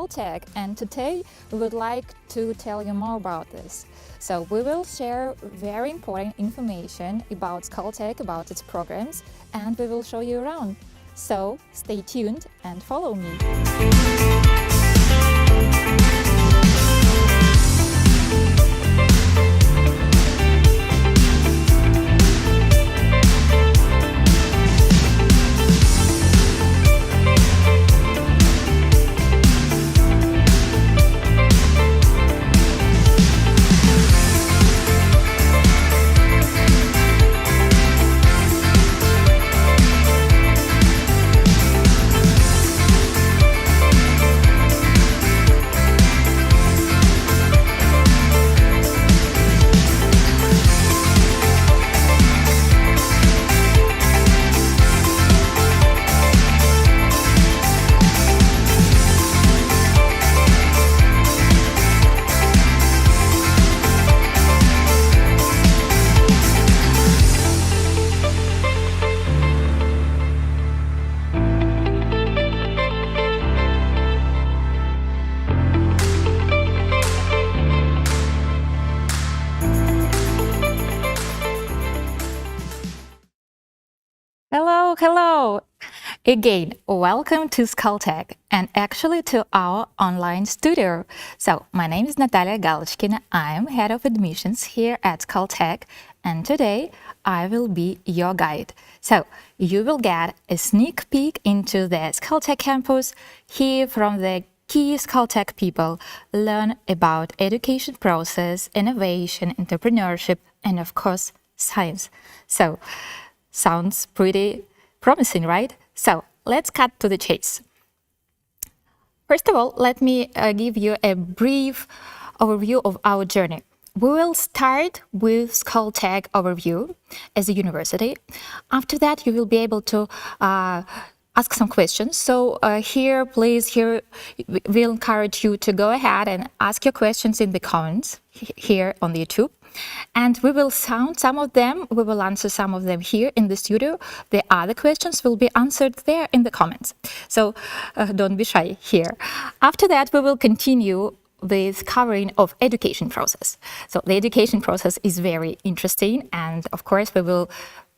Skoltech, and today we would like to tell you more about this. So we will share very important information about Skoltech, about its programs, and we will show you around. So stay tuned and follow me. Hello! Again, welcome to Skoltech and actually to our online studio. So, my name is Natalia Galочkina. I am head of admissions here at Skoltech, and today I will be your guide. So, you will get a sneak peek into the Skoltech campus, hear from the key Skoltech people, learn about education process, innovation, entrepreneurship, and of course, science. So, sounds pretty promising, right? So let's cut to the chase. First of all, let me give you a brief overview of our journey. We will start with Skoltech overview as a university. After that, you will be able to ask some questions. So here, we'll encourage you to go ahead and ask your questions in the comments here on YouTube. And we will sound some of them, we will answer some of them here in the studio. The other questions will be answered there in the comments. So don't be shy here. After that, we will continue with covering of education process. So the education process is very interesting, and of course we will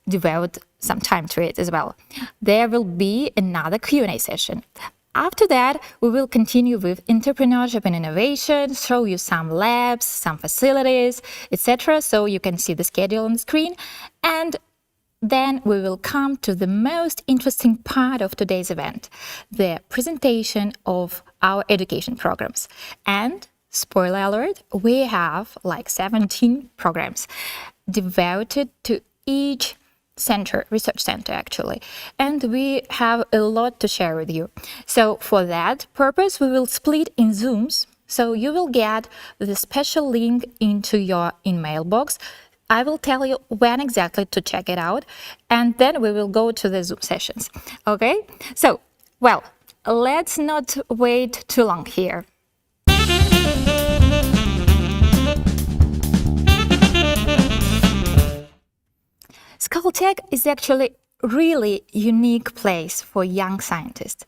devote some time to it as well. There will be another Q&A session. After that, we will continue with entrepreneurship and innovation, show you some labs, some facilities, etc. So you can see the schedule on the screen. And then we will come to the most interesting part of today's event, the presentation of our education programs. And spoiler alert, we have like 17 programs devoted to each research center actually, and we have a lot to share with you. So for that purpose, we will split in Zooms. So you will get the special link into your email box. I will tell you when exactly to check it out, and then we will go to the Zoom sessions. Okay? So, well, let's not wait too long here. Skoltech is actually a really unique place for young scientists.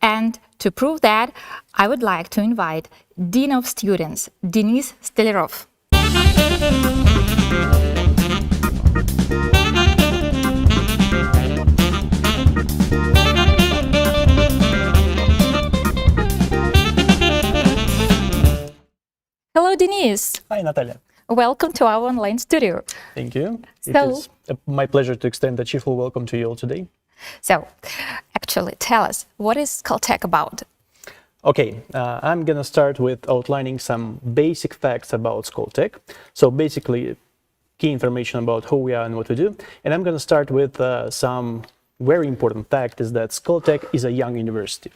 And to prove that, I would like to invite Dean of Students, Denis Stolarov. Hello, Denis. Hi, Natalia. Welcome to our online studio. Thank you. It is my pleasure to extend a cheerful welcome to you all today. So, actually, tell us, what is Skoltech about? Okay, I'm going to start with outlining some basic facts about Skoltech. So basically, key information about who we are and what we do. And I'm going to start with some very important fact is that Skoltech is a young university.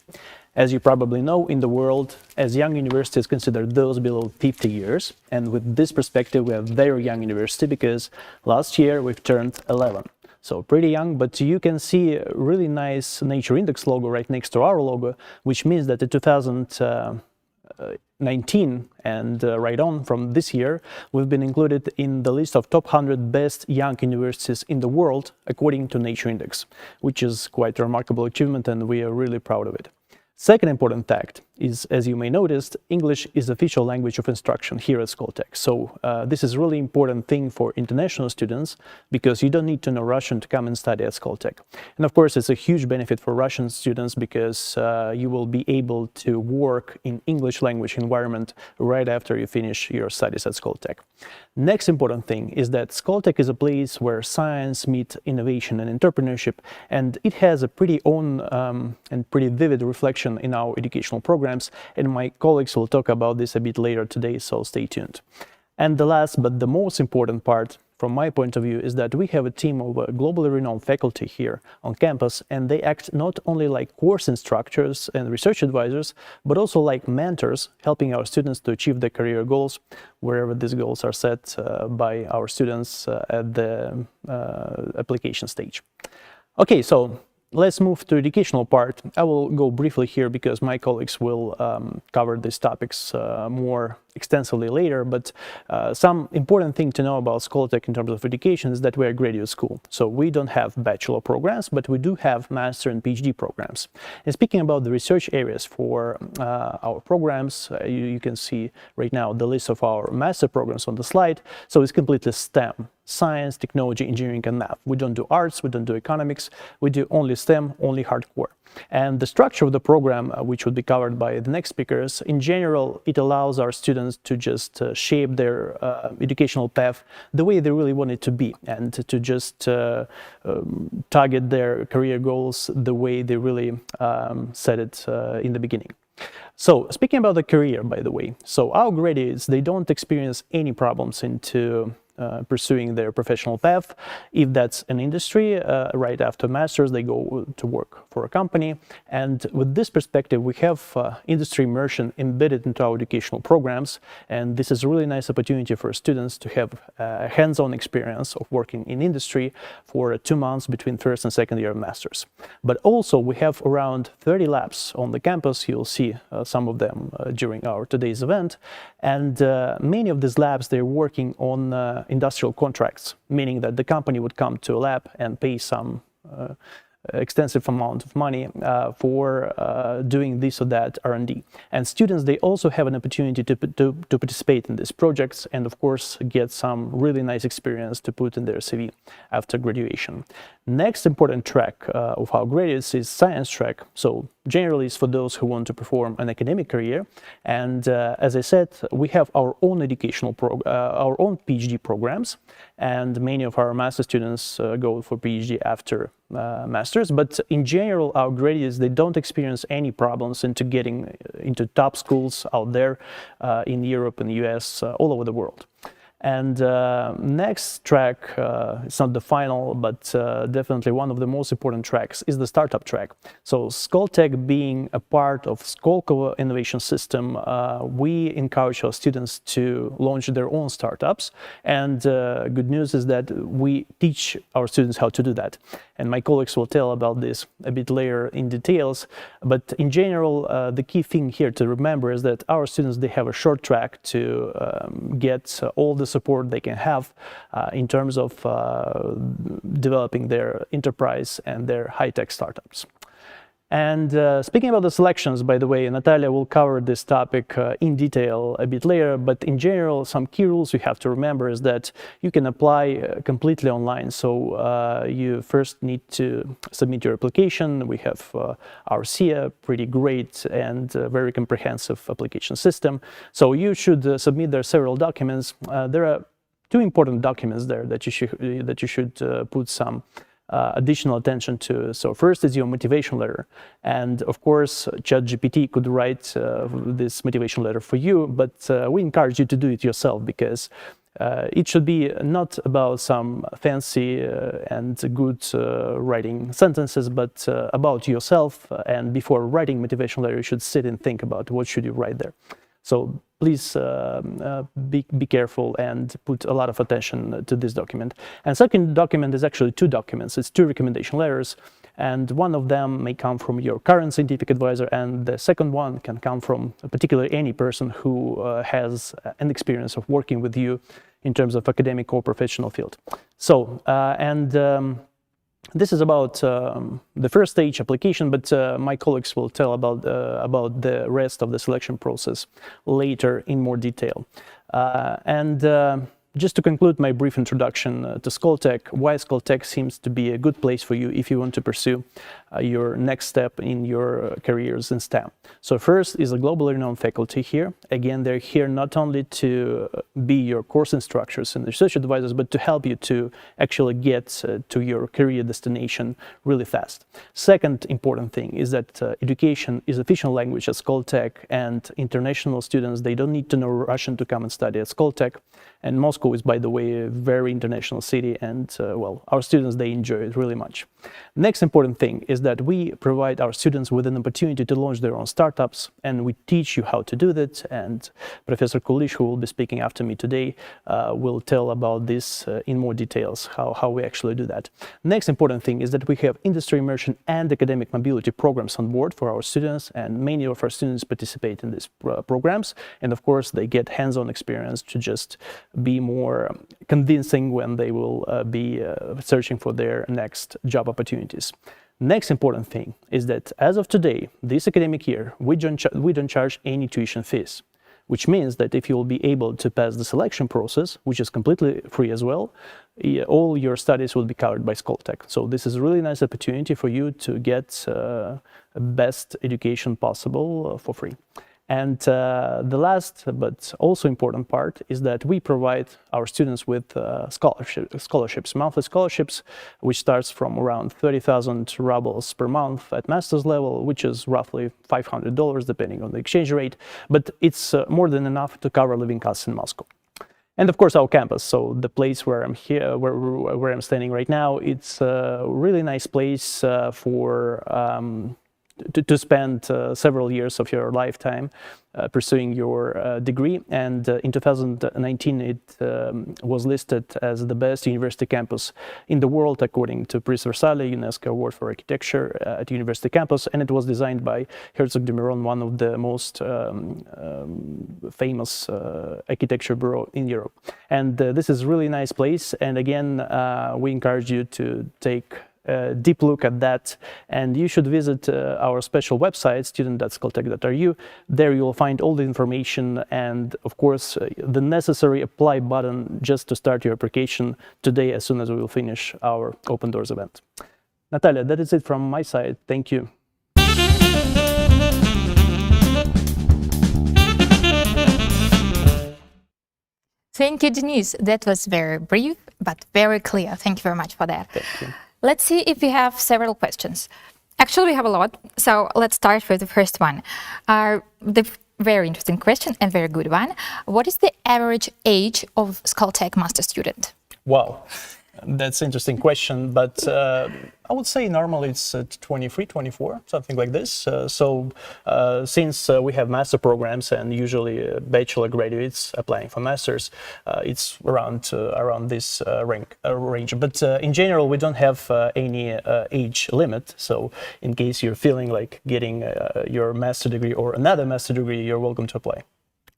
As you probably know, in the world, as young universities considered those below 50 years. And with this perspective, we are a very young university because last year we've turned 11. So pretty young, but you can see a really nice Nature Index logo right next to our logo, which means that in 2019 and right on from this year, we've been included in the list of top 100 best young universities in the world, according to Nature Index, which is quite a remarkable achievement and we are really proud of it. Second important fact is, as you may notice, English is official language of instruction here at Skoltech. So this is a really important thing for international students because you don't need to know Russian to come and study at Skoltech. And of course, it's a huge benefit for Russian students because you will be able to work in English language environment right after you finish your studies at Skoltech. Next important thing is that Skoltech is a place where science meets innovation and entrepreneurship, and it has a pretty own and pretty vivid reflection in our educational programs, and my colleagues will talk about this a bit later today, so stay tuned. And the last but the most important part from my point of view is that we have a team of globally renowned faculty here on campus, and they act not only like course instructors and research advisors, but also like mentors, helping our students to achieve their career goals, wherever these goals are set by our students at the application stage. Okay, so let's move to educational part. I will go briefly here because my colleagues will cover these topics more extensively later, but some important thing to know about Skoltech in terms of education is that we're a graduate school. So we don't have bachelor programs, but we do have master and PhD programs. And speaking about the research areas for our programs, you can see right now the list of our master programs on the slide. So it's completely STEM. Science, technology, engineering, and math. We don't do arts, we don't do economics, we do only STEM, only hardcore. And the structure of the program, which would be covered by the next speakers, in general, it allows our students to just shape their educational path the way they really want it to be, and to just target their career goals the way they really set it in the beginning. So speaking about the career, by the way, so our graduates, they don't experience any problems into pursuing their professional path. If that's an industry, right after masters, they go to work for a company. And with this perspective, we have industry immersion embedded into our educational programs. And this is a really nice opportunity for students to have a hands-on experience of working in industry for 2 months between first and second year of masters. But also we have around 30 labs on the campus. You'll see some of them during our today's event. And many of these labs, they're working on industrial contracts, meaning that the company would come to a lab and pay some extensive amount of money for doing this or that R&D. And students, they also have an opportunity to participate in these projects and, of course, get some really nice experience to put in their CV after graduation. Next important track of our graduates is science track. So generally it's for those who want to perform an academic career. And as I said, we have our own educational our own PhD programs, and many of our master students go for PhD after masters. But in general, our graduates, they don't experience any problems into getting into top schools out there in Europe and the US, all over the world. And next track, it's not the final, but definitely one of the most important tracks is the startup track. So Skoltech being a part of Skolkovo innovation system, we encourage our students to launch their own startups. And good news is that we teach our students how to do that. And my colleagues will tell about this a bit later in details. But in general, the key thing here to remember is that our students, they have a short track to get all the support they can have in terms of developing their enterprise and their high-tech startups. And speaking about the selections, by the way, Natalia will cover this topic in detail a bit later, but in general, some key rules you have to remember is that you can apply completely online. So you first need to submit your application. We have our SIA, pretty great and very comprehensive application system. So you should submit there several documents. There are 2 important documents there that you should put some additional attention to. So first is your motivation letter, and of course ChatGPT could write this motivation letter for you, but we encourage you to do it yourself, because it should be not about some fancy and good writing sentences, but about yourself. And before writing motivation letter, you should sit and think about what should you write there. So please be careful and put a lot of attention to this document. And second document is actually 2 documents. It's 2 recommendation letters, and one of them may come from your current scientific advisor, and the second one can come from particularly any person who has an experience of working with you in terms of academic or professional field. So, This is about the first stage application, but my colleagues will tell about the rest of the selection process later in more detail. Just to conclude my brief introduction to Skoltech, why Skoltech seems to be a good place for you if you want to pursue your next step in your careers in STEM. So first is a globally renowned faculty here. Again, they're here not only to be your course instructors and research advisors, but to help you to actually get to your career destination really fast. Second important thing is that education is official language at Skoltech, and international students, they don't need to know Russian to come and study at Skoltech. And Moscow is, by the way, a very international city, and well, our students, they enjoy it really much. Next important thing is that we provide our students with an opportunity to launch their own startups, and we teach you how to do that. And Professor Kulish, who will be speaking after me today, will tell about this in more details, how we actually do that. Next important thing is that we have industry immersion and academic mobility programs on board for our students, and many of our students participate in these programs. And of course, they get hands-on experience to just be more convincing when they will be searching for their next job opportunities. Next important thing is that as of today, this academic year, we don't charge any tuition fees, which means that if you will be able to pass the selection process, which is completely free as well, all your studies will be covered by Skoltech. So this is a really nice opportunity for you to get best education possible for free. And the last but also important part is that we provide our students with scholarships, monthly scholarships, which starts from around 30,000 rubles per month at master's level, which is roughly $500 depending on the exchange rate. But it's more than enough to cover living costs in Moscow. And of course, our campus. So the place where I'm here, where I'm standing right now, it's a really nice place to spend several years of your lifetime pursuing your degree. And in 2019, it was listed as the best university campus in the world according to Prix Versailles UNESCO Award for Architecture at University Campus. And it was designed by Herzog de Meuron, one of the most famous architecture bureau in Europe. And this is a really nice place. And again, we encourage you to take a deep look at that, and you should visit our special website, student.skoltech.ru. There you will find all the information and, of course, the necessary apply button just to start your application today as soon as we will finish our Open Doors event. Natalia, that is it from my side. Thank you. Thank you, Denis. That was very brief, but very clear. Thank you very much for that. Thank you. Let's see if we have several questions. Actually, we have a lot, so let's start with the first one. The very interesting question and very good one. What is the average age of Skoltech master student? Wow, that's an interesting question, but I would say normally it's 23, 24, something like this. Since we have master programs and usually bachelor graduates applying for masters, it's around this range. But in general, we don't have any age limit. So in case you're feeling like getting your master degree or another master degree, you're welcome to apply.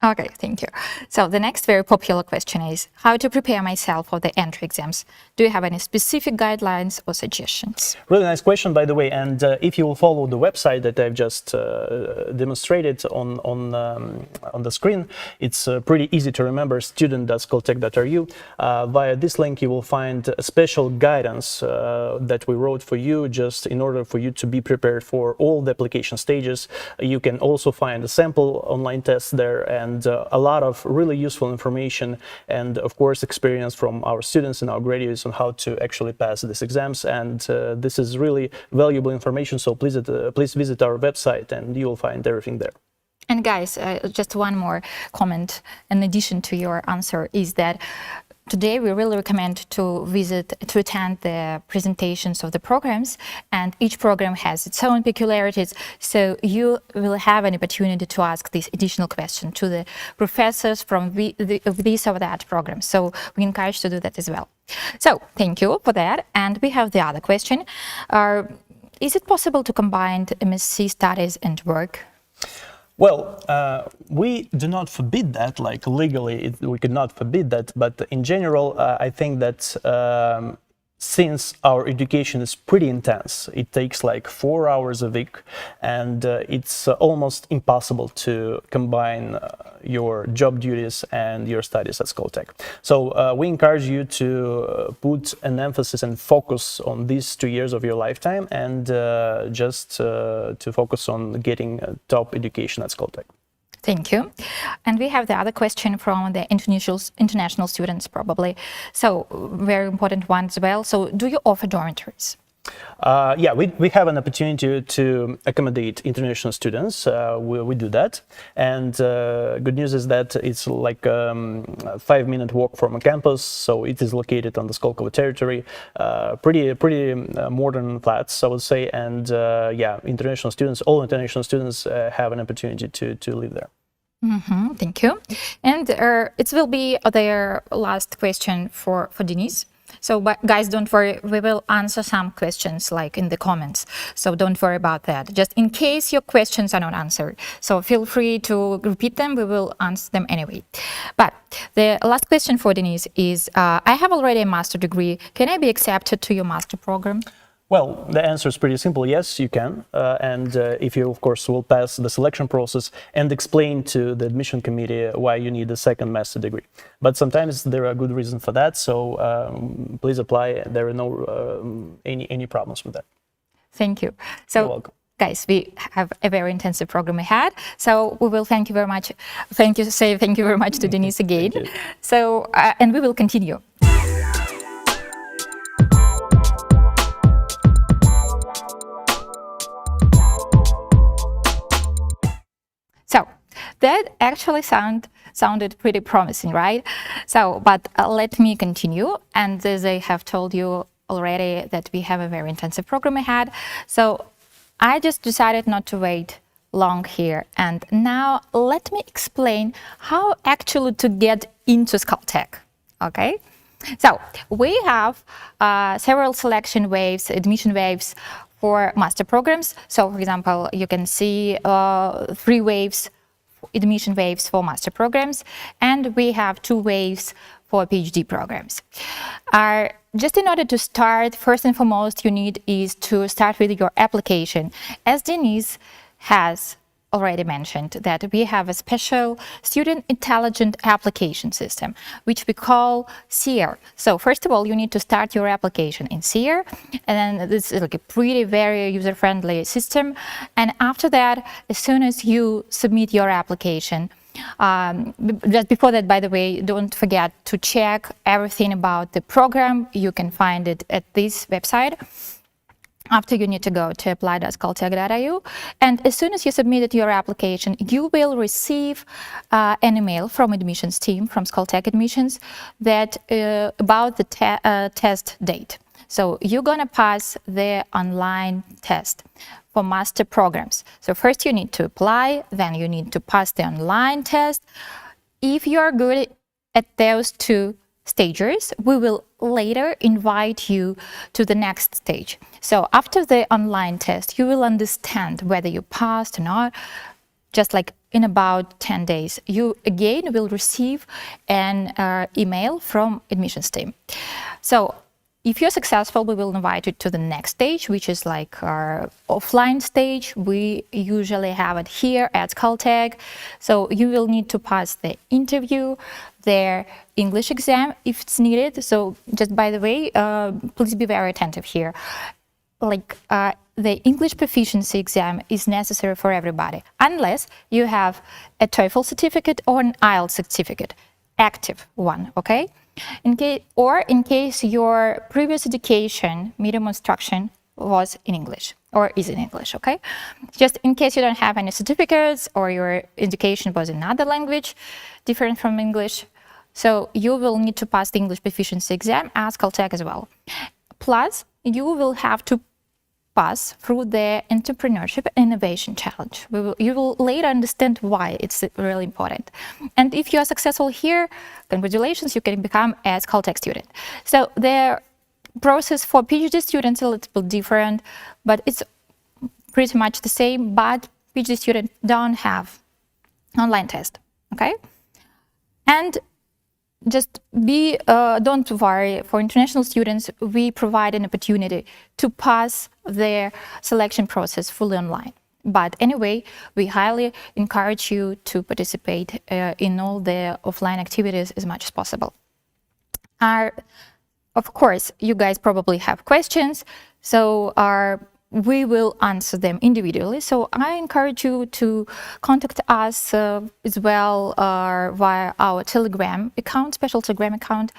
Okay, thank you. So the next very popular question is how to prepare myself for the entry exams. Do you have any specific guidelines or suggestions? Really nice question, by the way. And if you will follow the website that I've just demonstrated on the screen, it's pretty easy to remember, student.skoltech.ru. Via this link, you will find a special guidance that we wrote for you, just in order for you to be prepared for all the application stages. You can also find a sample online test there, and a lot of really useful information and, of course, experience from our students and our graduates on how to actually pass these exams. And this is really valuable information, so please visit our website and you will find everything there. And guys, just one more comment in addition to your answer is that today, we really recommend to attend the presentations of the programs, and each program has its own peculiarities. So you will have an opportunity to ask this additional question to the professors from this or that program. So we encourage to do that as well. So thank you for that. And we have the other question. Is it possible to combine MSc studies and work? Well, we do not forbid that, like legally we could not forbid that, but in general, I think that since our education is pretty intense, it takes like 4 hours a week, and it's almost impossible to combine your job duties and your studies at Skoltech. So we encourage you to put an emphasis and focus on these 2 years of your lifetime, and just to focus on getting a top education at Skoltech. Thank you. And we have the other question from the international students, probably. So, very important one as well. So, do you offer dormitories? Yeah, we have an opportunity to accommodate international students. We do that. And good news is that it's like a 5-minute walk from a campus. So it is located on the Skolkovo territory. Pretty modern flats, I would say. And yeah, international students, all international students have an opportunity to live there. Thank you. And it will be their last question for Denise. So, but guys, don't worry, we will answer some questions like in the comments. So don't worry about that. Just in case your questions are not answered. So feel free to repeat them, we will answer them anyway. But the last question for Denise is, I have already a master degree. Can I be accepted to your master program? Well, the answer is pretty simple. Yes, you can. And if you, of course, will pass the selection process and explain to the admission committee why you need a second master degree. But sometimes there are good reasons for that. So please apply. There are no any problems with that. Thank you. So, you're welcome. Guys, we have a very intensive program ahead. So we will thank you very much. Thank you very much to Denise again. So, and we will continue. So that actually sounded pretty promising, right? So, but let me continue. And as I have told you already that we have a very intensive program ahead. So I just decided not to wait long here. And now let me explain how actually to get into Skoltech, okay? So we have several selection waves, admission waves for master programs. So for example, you can see 3 waves, admission waves for master programs, and we have 2 waves for PhD programs. Just in order to start, first and foremost, you need is to start with your application. As Denise has already mentioned, that we have a special student intelligent application system, which we call SEER. So first of all, you need to start your application in SEER, and then this is like a pretty very user-friendly system. And after that, as soon as you submit your application, just before that, by the way, don't forget to check everything about the program. You can find it at this website. After, you need to go to apply.skoltech.io, and as soon as you submitted your application, you will receive an email from admissions team, from Skoltech Admissions, that about the test date. So you're gonna pass the online test for master programs. So first you need to apply, then you need to pass the online test. If you are good at those 2 stages, we will later invite you to the next stage. So after the online test, you will understand whether you passed or not. Just like in about 10 days, you again will receive an email from admissions team. So if you're successful, we will invite you to the next stage, which is like our offline stage. We usually have it here at Skoltech. So you will need to pass the interview, their English exam if it's needed. So just by the way, please be very attentive here. Like the English proficiency exam is necessary for everybody, unless you have a TOEFL certificate or an IELTS certificate, active one, okay? In case your previous education, medium instruction, was in English or is in English, okay? Just in case you don't have any certificates or your education was in another language different from English, so you will need to pass the English proficiency exam at Skoltech as well. Plus, you will have to pass through the Entrepreneurship and Innovation Challenge. You will later understand why it's really important. And if you are successful here, congratulations, you can become a Skoltech student. So the process for PhD students is a little bit different, but it's pretty much the same, but PhD students don't have online test, okay? And just don't worry. For international students, we provide an opportunity to pass their selection process fully online. But anyway, we highly encourage you to participate in all the offline activities as much as possible. Of course, you guys probably have questions, so we will answer them individually. So I encourage you to contact us as well via our Telegram account, special Telegram account,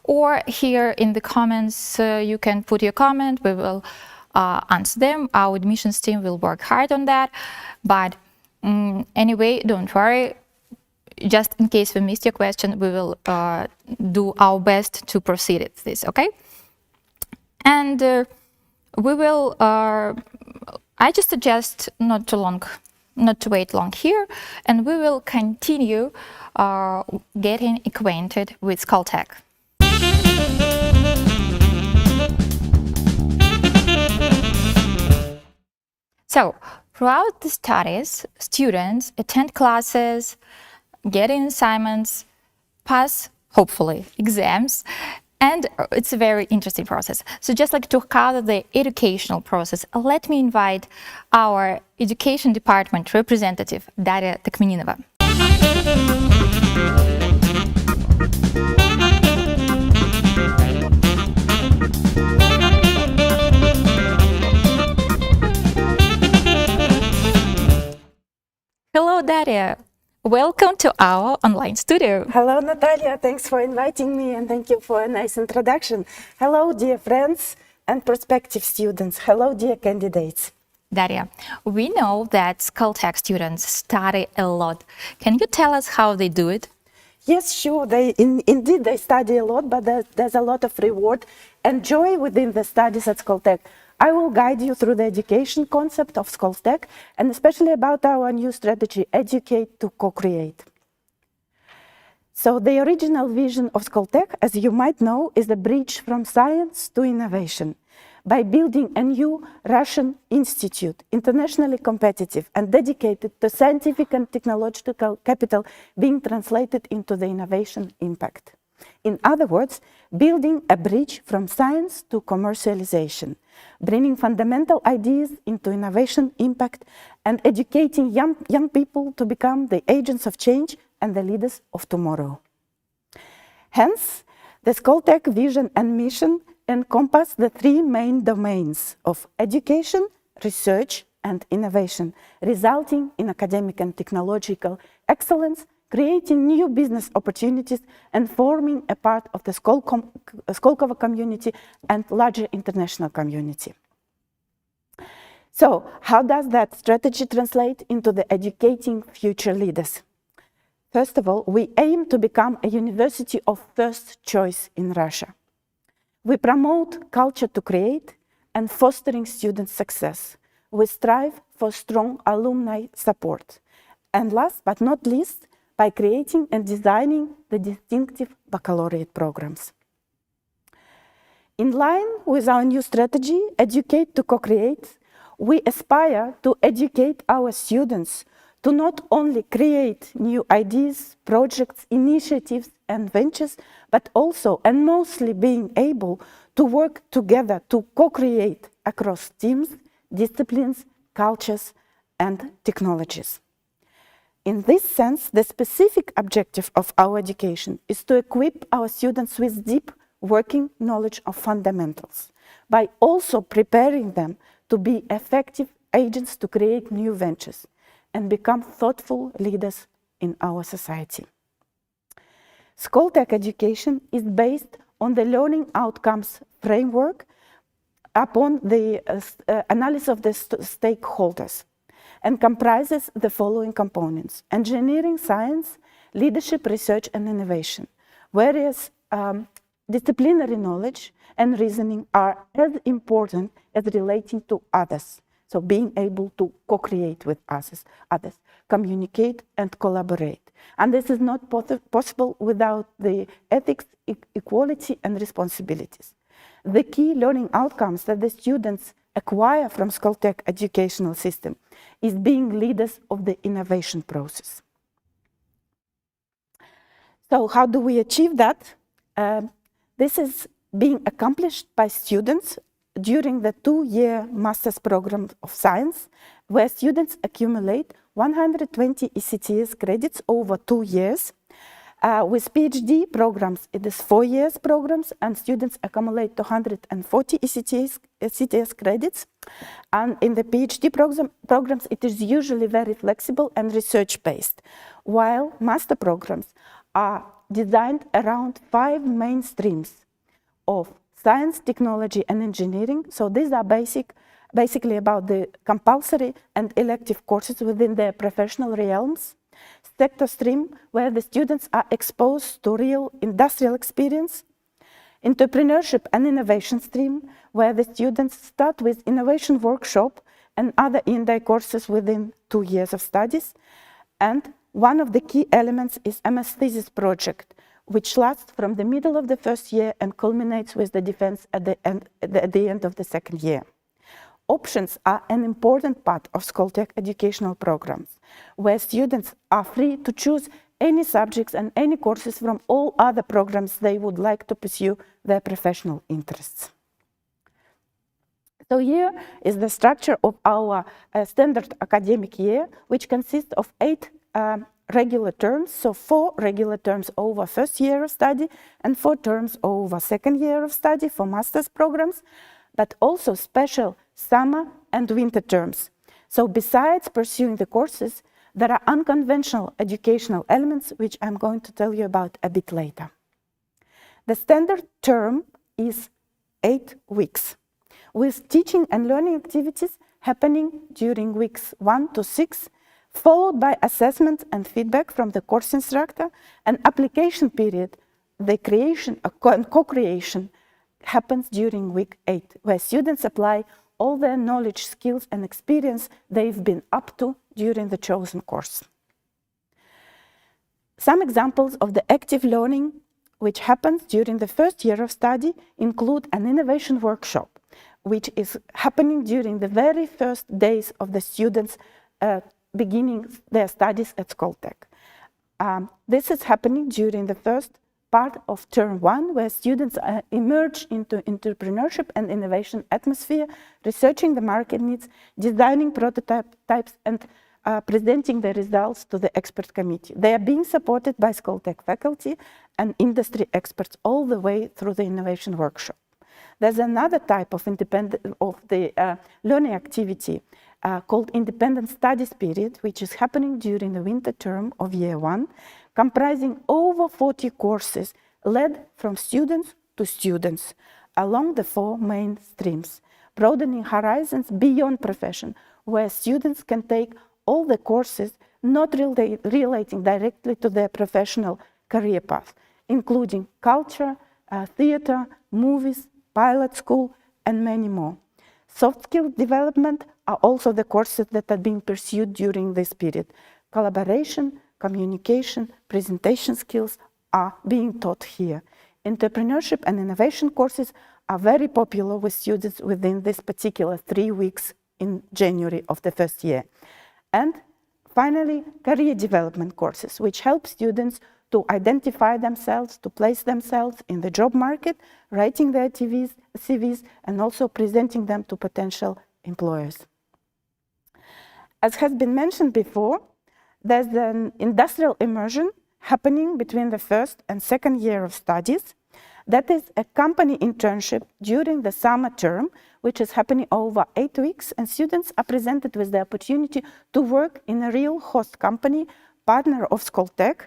or here in the comments you can put your comment. We will answer them. Our admissions team will work hard on that. But anyway, don't worry. Just in case we missed your question, we will do our best to proceed with this, okay? And we will, I just suggest not to wait long here, and we will continue getting acquainted with Skoltech. So, throughout the studies, students attend classes, get in assignments, pass, hopefully, exams, and it's a very interesting process. So just like to cover the educational process, let me invite our education department representative, Daria Takmeninova. Hello, Daria. Welcome to our online studio. Hello, Natalia. Thanks for inviting me and thank you for a nice introduction. Hello, dear friends and prospective students. Hello, dear candidates. Daria, we know that Skoltech students study a lot. Can you tell us how they do it? Yes, sure. Indeed, they study a lot, but there's a lot of reward and joy within the studies at Skoltech. I will guide you through the education concept of Skoltech and especially about our new strategy, Educate to Co-Create. So the original vision of Skoltech, as you might know, is the bridge from science to innovation. By building a new Russian institute, internationally competitive and dedicated to scientific and technological capital being translated into the innovation impact. In other words, building a bridge from science to commercialization, bringing fundamental ideas into innovation impact and educating young people to become the agents of change and the leaders of tomorrow. Hence, the Skoltech vision and mission encompass the three main domains of education, research, and innovation, resulting in academic and technological excellence, creating new business opportunities, and forming a part of the Skolkovo community and larger international community. So, how does that strategy translate into the educating future leaders? First of all, we aim to become a university of first choice in Russia. We promote culture to create and fostering student success. We strive for strong alumni support. And last but not least, by creating and designing the distinctive baccalaureate programs. In line with our new strategy, Educate to Co-Create, we aspire to educate our students to not only create new ideas, projects, initiatives, and ventures, but also and mostly being able to work together to co-create across teams, disciplines, cultures, and technologies. In this sense, the specific objective of our education is to equip our students with deep working knowledge of fundamentals, by also preparing them to be effective agents to create new ventures and become thoughtful leaders in our society. Skoltech education is based on the learning outcomes framework upon the analysis of the stakeholders and comprises the following components: engineering, science, leadership, research, and innovation, whereas disciplinary knowledge and reasoning are as important as relating to others. So being able to co-create with others, communicate and collaborate. And this is not possible without the ethics, equality, and responsibilities. The key learning outcomes that the students acquire from Skoltech educational system is being leaders of the innovation process. So how do we achieve that? This is being accomplished by students during the 2-year master's program of science, where students accumulate 120 ECTS credits over 2 years. With PhD programs, it is 4 years programs, and students accumulate 240 ECTS credits. And in the PhD programs, it is usually very flexible and research-based, while master programs are designed around 5 main streams of science, technology, and engineering. So these are basically about the compulsory and elective courses within their professional realms. Sector stream, where the students are exposed to real industrial experience. Entrepreneurship and innovation stream, where the students start with innovation workshop and other in-day courses within 2 years of studies. And one of the key elements is MS thesis project, which lasts from the middle of the first year and culminates with the defense at the end of the second year. Options are an important part of Skoltech educational programs, where students are free to choose any subjects and any courses from all other programs they would like to pursue their professional interests. So here is the structure of our standard academic year, which consists of 8 regular terms, so 4 regular terms over first year of study and 4 terms over second year of study for master's programs, but also special summer and winter terms. So besides pursuing the courses, there are unconventional educational elements, which I'm going to tell you about a bit later. The standard term is 8 weeks, with teaching and learning activities happening during weeks 1 to 6, followed by assessment and feedback from the course instructor, and application period, the creation and co-creation happens during week 8, where students apply all their knowledge, skills, and experience they've been up to during the chosen course. Some examples of the active learning which happens during the first year of study include an innovation workshop, which is happening during the very first days of the students beginning their studies at Skoltech. This is happening during the first part of term 1, where students emerge into entrepreneurship and innovation atmosphere, researching the market needs, designing prototypes, and presenting the results to the expert committee. They are being supported by Skoltech faculty and industry experts all the way through the innovation workshop. There's another type of learning activity called independent studies period, which is happening during the winter term of year 1, comprising over 40 courses led from students to students along the 4 main streams, broadening horizons beyond profession, where students can take all the courses not relating directly to their professional career path, including culture, theater, movies, pilot school, and many more. Soft skill development are also the courses that are being pursued during this period. Collaboration, communication, presentation skills are being taught here. Entrepreneurship and innovation courses are very popular with students within this particular 3 weeks in January of the first year. And finally, career development courses, which help students to identify themselves, to place themselves in the job market, writing their CVs, and also presenting them to potential employers. As has been mentioned before, there's an industrial immersion happening between the first and second year of studies. That is a company internship during the summer term, which is happening over 8 weeks, and students are presented with the opportunity to work in a real host company, partner of Skoltech,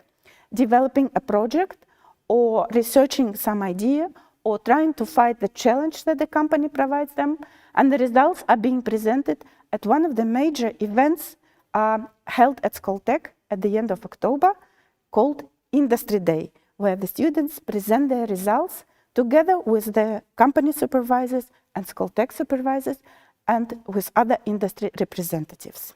developing a project or researching some idea or trying to fight the challenge that the company provides them. And the results are being presented at one of the major events held at Skoltech at the end of October, called Industry Day, where the students present their results together with the company supervisors and Skoltech supervisors and with other industry representatives.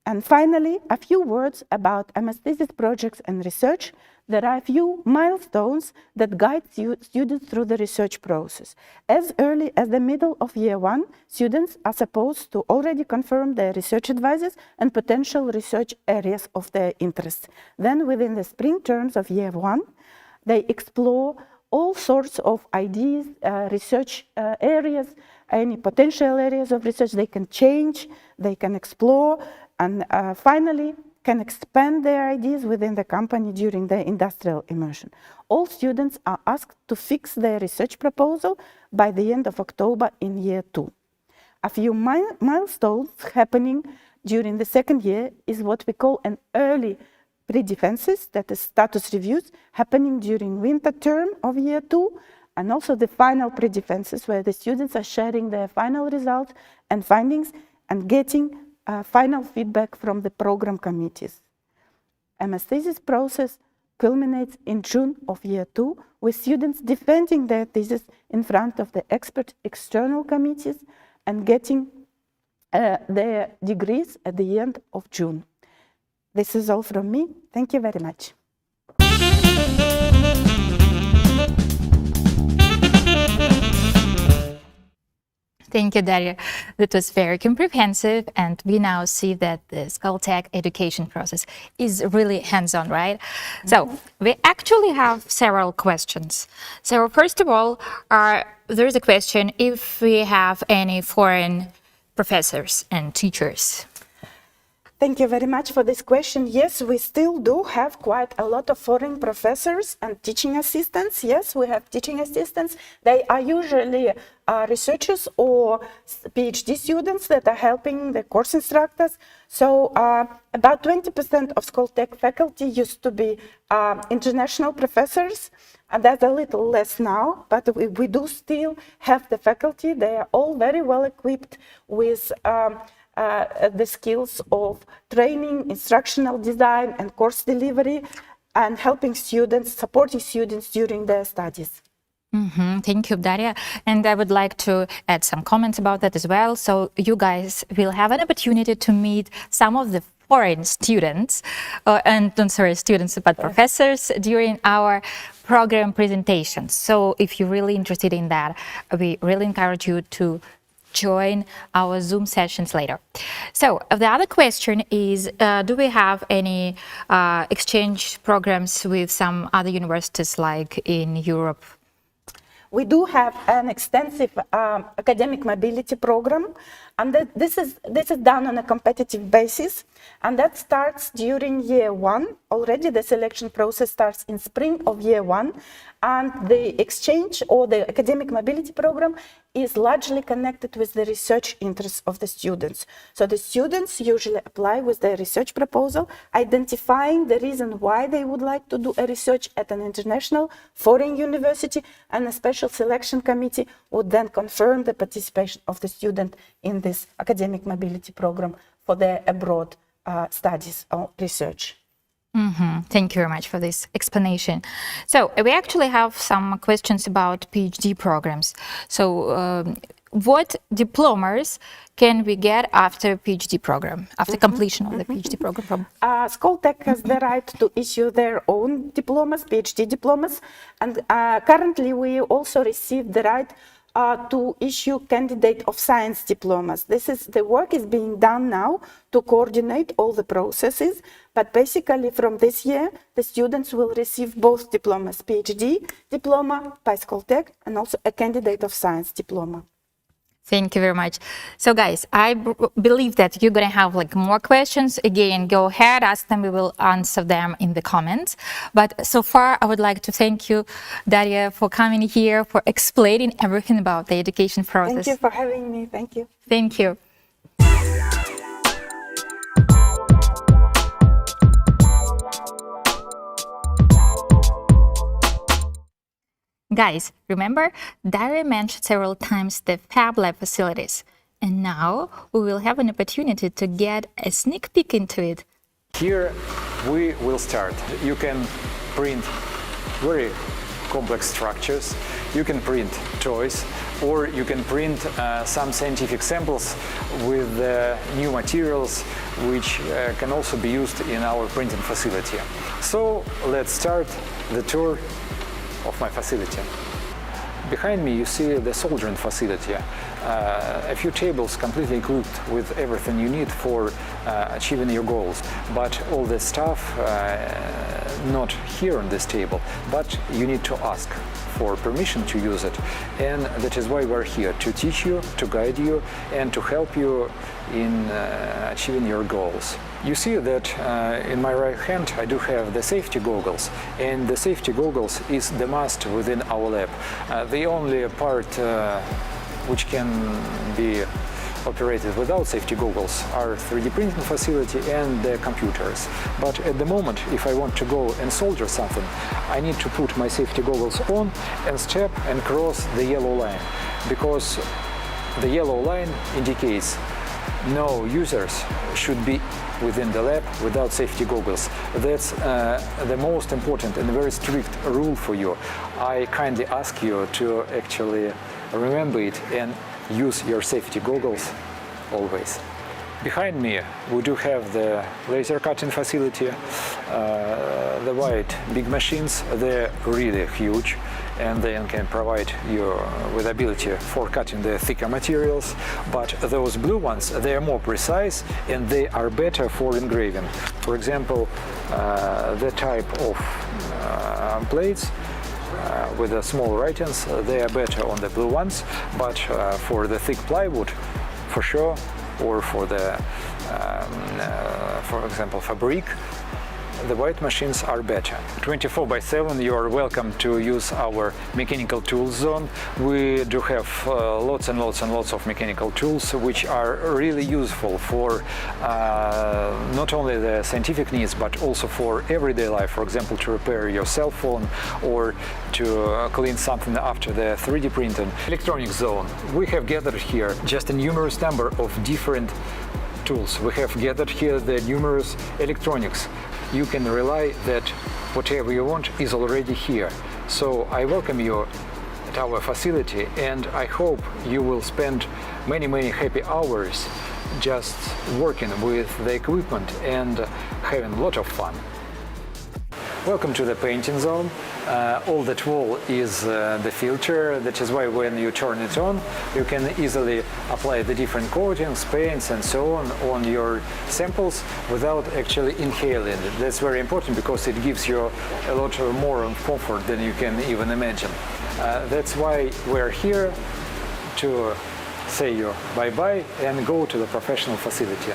And finally, a few words about MS thesis projects and research. There are a few milestones that guide students through the research process. As early as the middle of year one, students are supposed to already confirm their research advisors and potential research areas of their interest. Then within the spring terms of year one, they explore all sorts of ideas, research areas, any potential areas of research they can change, they can explore, and finally can expand their ideas within the company during their industrial immersion. All students are asked to fix their research proposal by the end of October in year two. A few milestones happening during the second year is what we call an early pre-defenses, that is status reviews, happening during winter term of year two, and also the final pre-defenses, where the students are sharing their final results and findings and getting final feedback from the program committees. MS thesis process culminates in June of year two, with students defending their thesis in front of the expert external committees and getting their degrees at the end of June. This is all from me. Thank you very much. Thank you, Daria. That was very comprehensive, and we now see that the Skoltech education process is really hands-on, right? So we actually have several questions. So first of all, there's a question if we have any foreign professors and teachers. Thank you very much for this question. Yes, we still do have quite a lot of foreign professors and teaching assistants. Yes, we have teaching assistants. They are usually researchers or PhD students that are helping the course instructors. So about 20% of Skoltech faculty used to be international professors. And that's a little less now, but we do still have the faculty. They are all very well equipped with the skills of training, instructional design, and course delivery, and helping students, supporting students during their studies. Thank you, Daria. And I would like to add some comments about that as well. So you guys will have an opportunity to meet some of the foreign students, students, but professors during our program presentations. So if you're really interested in that, we really encourage you to join our Zoom sessions later. So the other question is, do we have any exchange programs with some other universities like in Europe? We do have an extensive academic mobility program, and this is done on a competitive basis, and that starts during year one. Already the selection process starts in spring of year one, and the exchange or the academic mobility program is largely connected with the research interests of the students. So the students usually apply with their research proposal, identifying the reason why they would like to do a research at an international foreign university, and a special selection committee would then confirm the participation of the student in this academic mobility program for their abroad studies or research. Thank you very much for this explanation. So we actually have some questions about PhD programs. So what diplomas can we get after PhD program, after completion of the PhD program? Skoltech has the right to issue their own diplomas, PhD diplomas, and currently we also receive the right to issue candidate of science diplomas. The work is being done now to coordinate all the processes, but basically from this year, the students will receive both diplomas, PhD diploma by Skoltech and also a candidate of science diploma. Thank you very much. So guys, I believe that you're going to have more questions. Again, go ahead, ask them. We will answer them in the comments. But so far, I would like to thank you, Daria, for coming here, for explaining everything about the education process. Thank you for having me. Thank you. Thank you. Guys, remember, Daria mentioned several times the Fab Lab facilities, and now we will have an opportunity to get a sneak peek into it. Here we will start. You can print very complex structures, you can print toys, or you can print some scientific samples with new materials which can also be used in our printing facility. So let's start the tour of my facility. Behind me you see the soldering facility. A few tables completely equipped with everything you need for achieving your goals. But all this stuff not here on this table, but you need to ask for permission to use it. And that is why we're here, to teach you, to guide you, and to help you in achieving your goals. You see that in my right hand I do have the safety goggles, and the safety goggles is the must within our lab. The only part which can be operated without safety goggles are 3D printing facility and the computers. But at the moment, if I want to go and solder something, I need to put my safety goggles on and step and cross the yellow line, because the yellow line indicates no users should be within the lab without safety goggles. That's the most important and very strict rule for you. I kindly ask you to actually remember it and use your safety goggles always. Behind me we do have the laser cutting facility, the white big machines. They're really huge and they can provide you with ability for cutting the thicker materials. But those blue ones, they are more precise and they are better for engraving. For example, the type of plates with the small writings, they are better on the blue ones, but for the thick plywood, for sure, or for the, for example, fabric, the white machines are better. 24/7 you are welcome to use our mechanical tools zone. We do have lots and lots of mechanical tools which are really useful for not only the scientific needs but also for everyday life. For example, to repair your cell phone or to clean something after the 3D printing. Electronic zone. We have gathered here just a numerous number of different tools. We have gathered here the numerous electronics. You can rely that whatever you want is already here. So I welcome you at our facility, and I hope you will spend many happy hours just working with the equipment and having a lot of fun. Welcome to the painting zone. All that wall is the filter. That is why when you turn it on, you can easily apply the different coatings, paints and so on your samples without actually inhaling it. That's very important because it gives you a lot more comfort than you can even imagine. That's why we're here to say you bye-bye and go to the professional facility.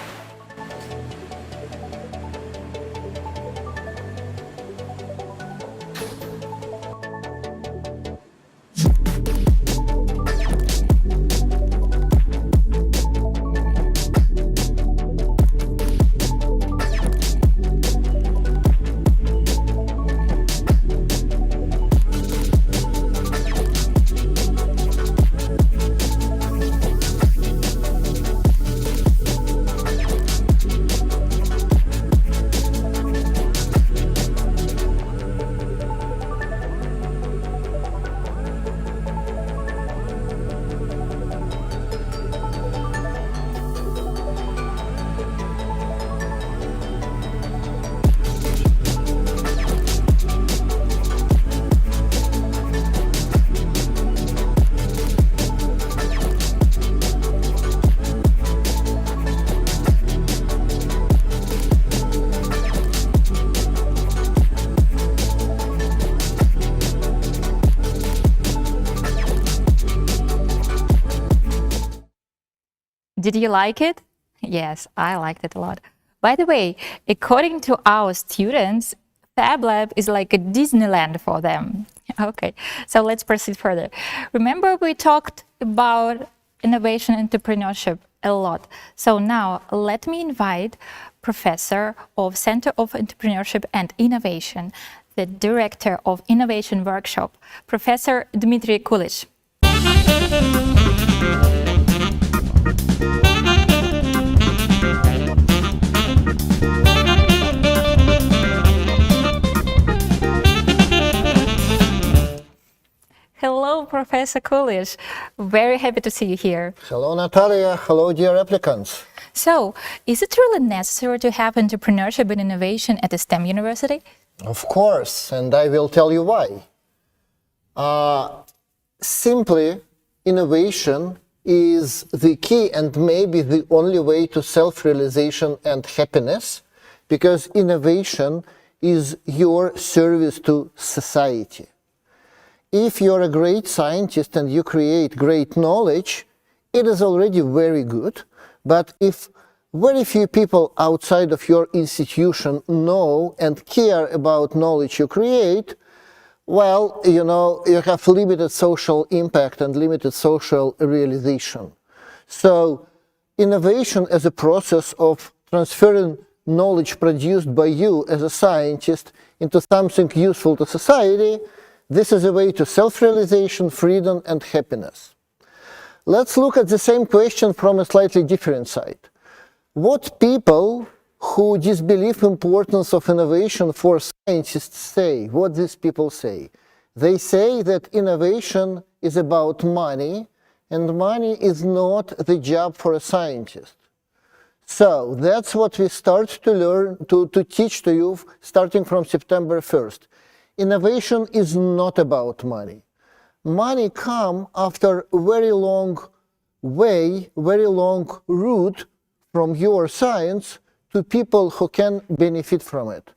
Did you like it? Yes, I liked it a lot. By the way, according to our students, Fab Lab is like a Disneyland for them. Okay, so let's proceed further. Remember we talked about innovation and entrepreneurship a lot. So now let me invite Professor of Center of Entrepreneurship and Innovation, the Director of Innovation Workshop, Professor Dmitry Kulich. Hello, Professor Coolidge. Very happy to see you here. Hello, Natalia. Hello, dear applicants. So, is it really necessary to have entrepreneurship and innovation at a STEM university? Of course, and I will tell you why. Simply, innovation is the key and maybe the only way to self-realization and happiness, because innovation is your service to society. If you're a great scientist and you create great knowledge, it is already very good. But if very few people outside of your institution know and care about knowledge you create, well, you know, you have limited social impact and limited social realization. So innovation as a process of transferring knowledge produced by you as a scientist into something useful to society, this is a way to self-realization, freedom, and happiness. Let's look at the same question from a slightly different side. What people who disbelieve importance of innovation for scientists say? What these people say? They say that innovation is about money, and money is not the job for a scientist. So that's what we start to learn, to teach to you starting from September 1st. Innovation is not about money. Money comes after a very long way, very long route from your science to people who can benefit from it.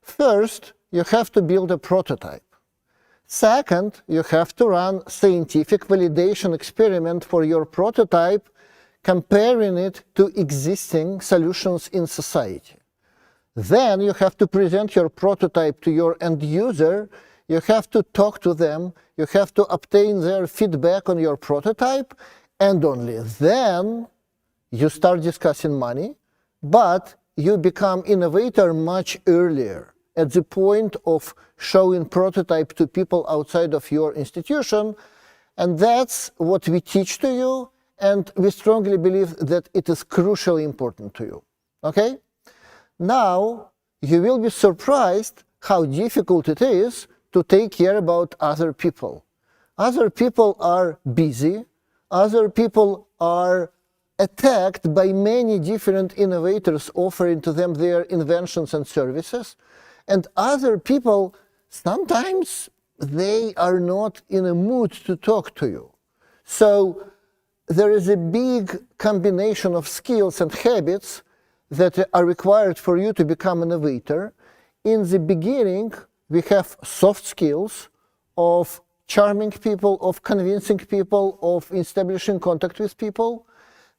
First, you have to build a prototype. Second, you have to run scientific validation experiment for your prototype, comparing it to existing solutions in society. Then you have to present your prototype to your end user, you have to talk to them, you have to obtain their feedback on your prototype, and only then you start discussing money, but you become innovator much earlier, at the point of showing prototype to people outside of your institution, and that's what we teach to you, and we strongly believe that it is crucially important to you. Okay? Now, you will be surprised how difficult it is to take care about other people. Other people are busy, other people are attacked by many different innovators offering to them their inventions and services, and other people, sometimes they are not in a mood to talk to you. So there is a big combination of skills and habits that are required for you to become an innovator. In the beginning, we have soft skills of charming people, of convincing people, of establishing contact with people.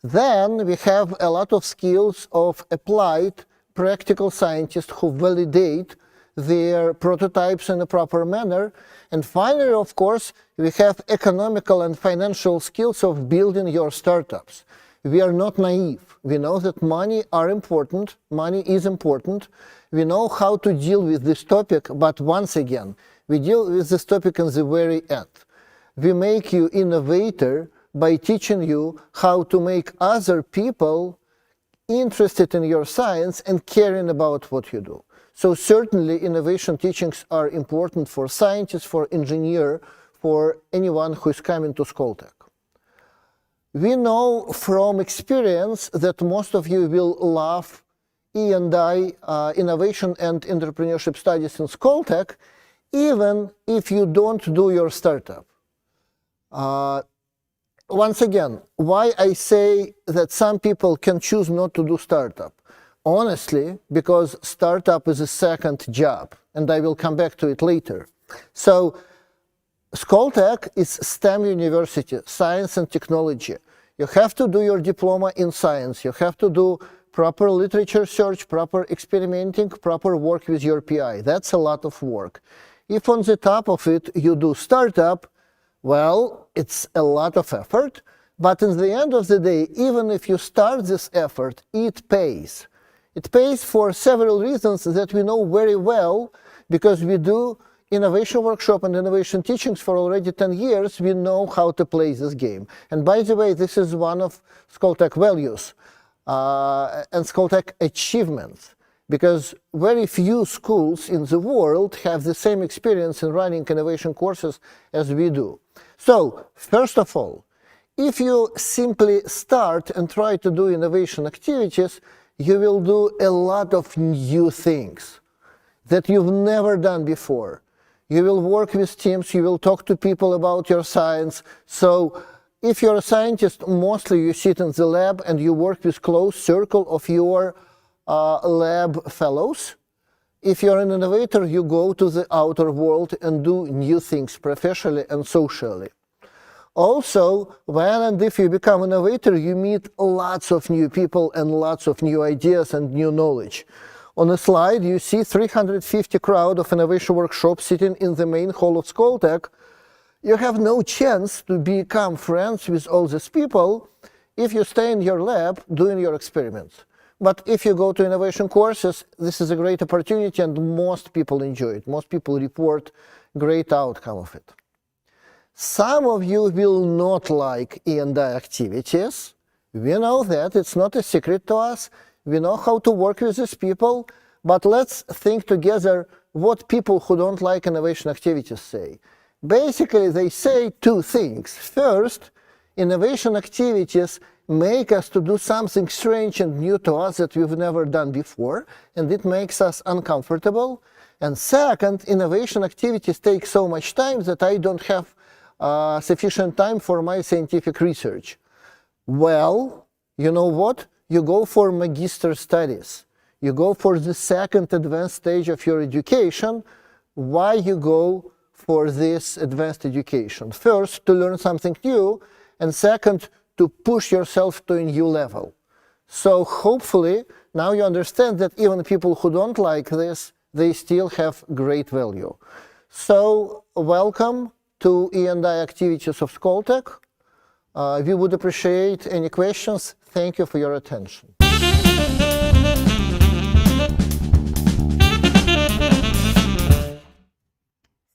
Then we have a lot of skills of applied practical scientists who validate their prototypes in a proper manner. And finally, of course, we have economical and financial skills of building your startups. We are not naive. We know that money are important, money is important. We know how to deal with this topic, but once again, we deal with this topic in the very end. We make you innovator by teaching you how to make other people interested in your science and caring about what you do. So certainly innovation teachings are important for scientists, for engineers, for anyone who is coming to Skoltech. We know from experience that most of you will love E&I, Innovation and Entrepreneurship Studies in Skoltech, even if you don't do your startup. Once again, why I say that some people can choose not to do startup? Honestly, because startup is a second job, and I will come back to it later. So Skoltech is STEM university, science and technology. You have to do your diploma in science. You have to do proper literature search, proper experimenting, proper work with your PI. That's a lot of work. If on the top of it you do startup, well, it's a lot of effort, but in the end of the day, even if you start this effort, it pays. It pays for several reasons that we know very well, because we do innovation workshop and innovation teachings for already 10 years. We know how to play this game. And by the way, this is one of Skoltech values and Skoltech achievements. because very few schools in the world have the same experience in running innovation courses as we do. So, first of all, if you simply start and try to do innovation activities, you will do a lot of new things that you've never done before. You will work with teams, you will talk to people about your science. So if you're a scientist, mostly you sit in the lab and you work with close circle of your lab fellows. If you're an innovator, you go to the outer world and do new things professionally and socially. Also, when and if you become an innovator, you meet lots of new people and lots of new ideas and new knowledge. On the slide, you see 350 crowd of innovation workshops sitting in the main hall of Skoltech. You have no chance to become friends with all these people if you stay in your lab doing your experiments. But if you go to innovation courses, this is a great opportunity and most people enjoy it. Most people report great outcome of it. Some of you will not like E&I activities. We know that, it's not a secret to us. We know how to work with these people, but let's think together what people who don't like innovation activities say. Basically, they say two things. First, innovation activities make us to do something strange and new to us that we've never done before, and it makes us uncomfortable. And second, innovation activities take so much time that I don't have sufficient time for my scientific research. Well, you know what? You go for magister studies. You go for the second advanced stage of your education. Why you go for this advanced education? First, to learn something new, and second, to push yourself to a new level. So hopefully, now you understand that even people who don't like this, they still have great value. So, welcome to E&I activities of Skoltech. We would appreciate any questions. Thank you for your attention.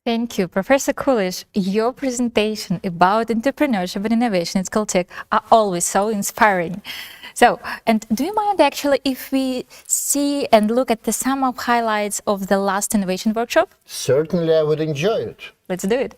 Thank you, Professor Kulish. Your presentation about entrepreneurship and innovation at Skoltech are always so inspiring. So, and do you mind actually if we see and look at the sum of highlights of the last innovation workshop? Certainly, I would enjoy it. Let's do it.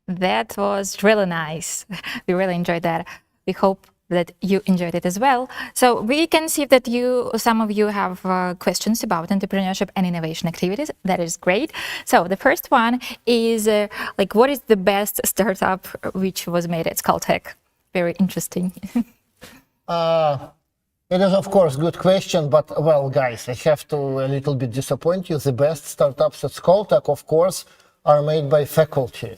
That was really nice. We really enjoyed that. We hope that you enjoyed it as well. So we can see that some of you have questions about entrepreneurship and innovation activities. That is great. So the first one is what is the best startup which was made at Skoltech? Very interesting. It is, of course, good question, but, well, guys, I have to a little bit disappoint you. The best startups at Skoltech, of course, are made by faculty.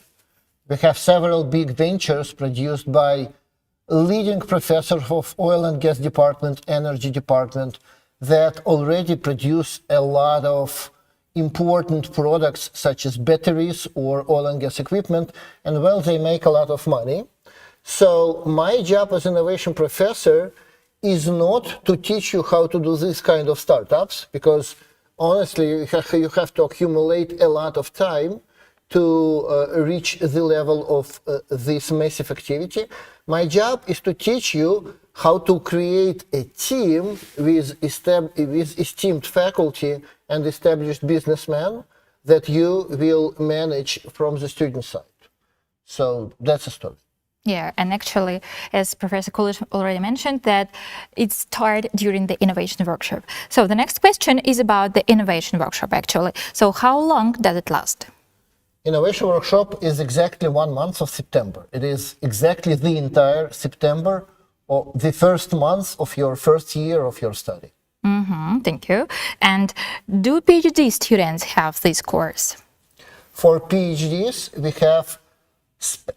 We have several big ventures produced by leading professors of oil and gas department, energy department, that already produce a lot of important products such as batteries or oil and gas equipment, and well, they make a lot of money. So my job as innovation professor is not to teach you how to do this kind of startups, because honestly, you have to accumulate a lot of time to reach the level of this massive activity. My job is to teach you how to create a team with esteemed faculty and established businessmen that you will manage from the student side. So that's a story. Yeah, and actually, as Professor Kulish already mentioned, that it started during the innovation workshop. So the next question is about the innovation workshop, actually. So how long does it last? Innovation workshop is exactly 1 month of September. It is exactly the entire September, or the first month of your first year of your study. Thank you. And do PhD students have this course? For PhDs, we have,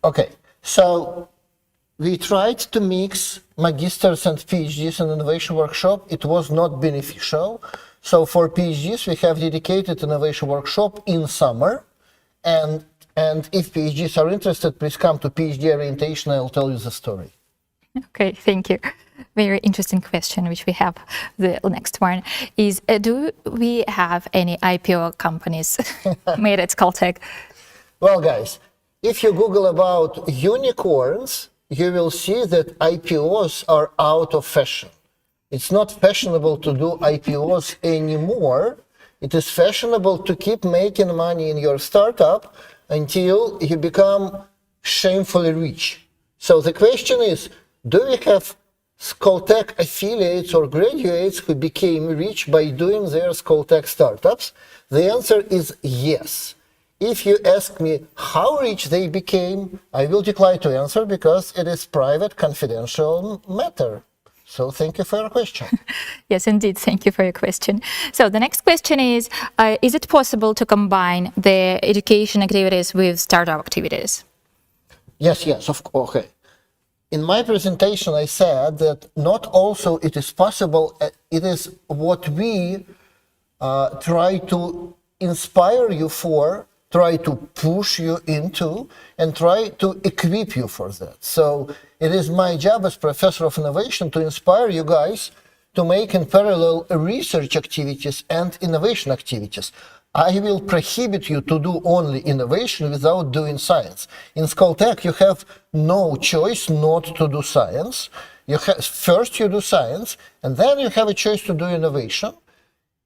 okay, so we tried to mix magisters and PhDs in innovation workshop. It was not beneficial. So for PhDs, we have dedicated innovation workshop in summer. And if PhDs are interested, please come to PhD orientation. I'll tell you the story. Okay, thank you. Very interesting question, which we have. The next one is, do we have any IPO companies made at Skoltech? Well, guys, if you Google about unicorns, you will see that IPOs are out of fashion. It's not fashionable to do IPOs anymore. It is fashionable to keep making money in your startup until you become shamefully rich. So the question is, do we have Skoltech affiliates or graduates who became rich by doing their Skoltech startups? The answer is yes. If you ask me how rich they became, I will decline to answer because it is private, confidential matter. So thank you for your question. Yes, indeed. Thank you for your question. So the next question is it possible to combine the education activities with startup activities? Yes, of course. Okay. In my presentation, I said that not also it is possible, it is what we try to inspire you for, try to push you into, and try to equip you for that. So it is my job as professor of innovation to inspire you guys to make in parallel research activities and innovation activities. I will prohibit you to do only innovation without doing science. In Skoltech, you have no choice not to do science. First you do science, and then you have a choice to do innovation.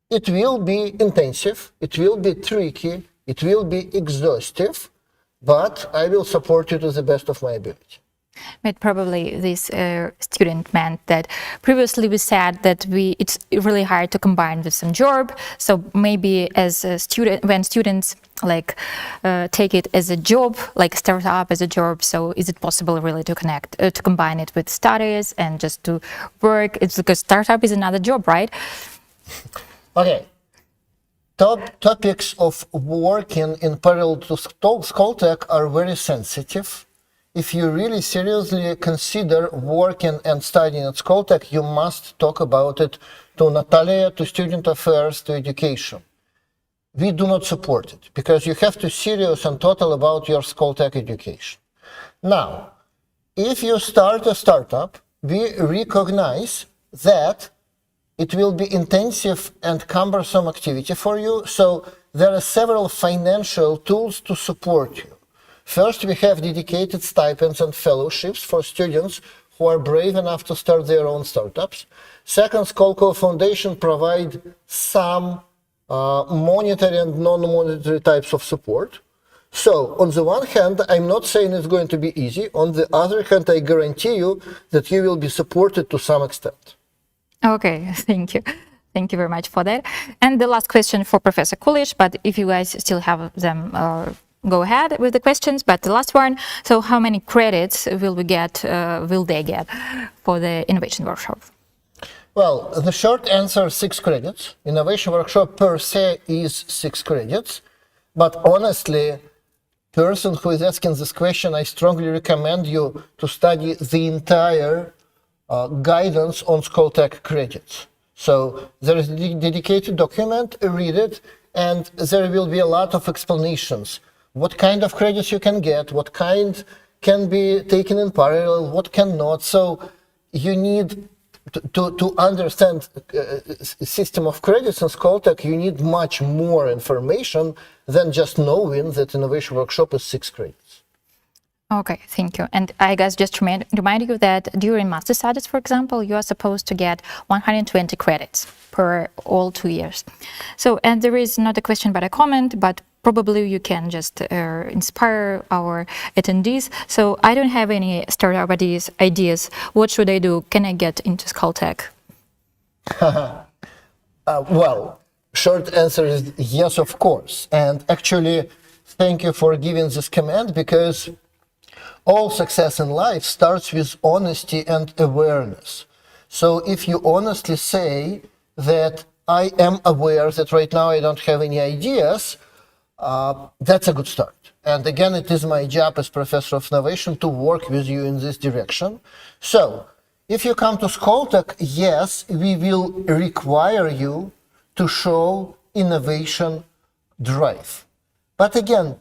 It will be intensive, it will be tricky, it will be exhaustive, but I will support you to the best of my ability. But probably this student meant that previously we said that it's really hard to combine with some job. So maybe as a student, when students take it as a job, like start up as a job, so is it possible really to combine it with studies and just to work? It's because startup is another job, right? Okay. Topics of working in parallel to Skoltech are very sensitive. If you really seriously consider working and studying at Skoltech, you must talk about it to Natalia, to Student Affairs, to Education. We do not support it, because you have to serious and total about your Skoltech education. Now, if you start a startup, we recognize that it will be intensive and cumbersome activity for you, so there are several financial tools to support you. First, we have dedicated stipends and fellowships for students who are brave enough to start their own startups. Second, Skoltech Foundation provide some monetary and non-monetary types of support. So, on the one hand, I'm not saying it's going to be easy. On the other hand, I guarantee you that you will be supported to some extent. Okay, thank you. Thank you very much for that. And the last question for Professor Kulish, but if you guys still have them go ahead with the questions, but the last one, so how many credits will they get for the innovation workshop? Well, the short answer is 6 credits. Innovation workshop per se is 6 credits. But honestly, person who is asking this question, I strongly recommend you to study the entire guidance on Skoltech credits. So there is a dedicated document, read it, and there will be a lot of explanations. What kind of credits you can get, what kind can be taken in parallel, what cannot. So you need to understand system of credits in Skoltech, you need much more information than just knowing that innovation workshop is 6 credits. Okay, thank you. And I guess just remind you that during master studies, for example, you are supposed to get 120 credits per all 2 years. So, and there is not a question but a comment, but probably you can just inspire our attendees. So I don't have any startup ideas. What should I do? Can I get into Skoltech? Well, short answer is yes, of course. And actually, thank you for giving this command, because all success in life starts with honesty and awareness. So if you honestly say that I am aware that right now I don't have any ideas, that's a good start. And again, it is my job as professor of innovation to work with you in this direction. So if you come to Skoltech, yes, we will require you to show innovation drive. But again,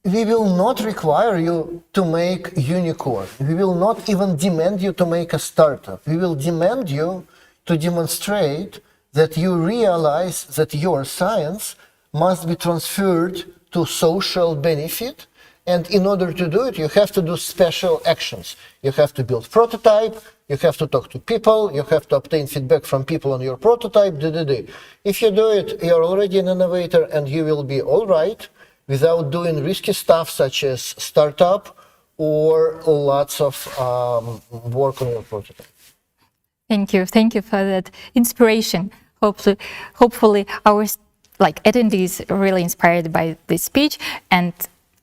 we will not require you to make unicorn. We will not even demand you to make a startup. We will demand you to demonstrate that you realize that your science must be transferred to social benefit. And in order to do it, you have to do special actions. You have to build prototype, you have to talk to people, you have to obtain feedback from people on your prototype, If you do it, you're already an innovator and you will be all right without doing risky stuff such as startup or lots of work on your prototype. Thank you for that inspiration. Hopefully our attendees are really inspired by this speech. And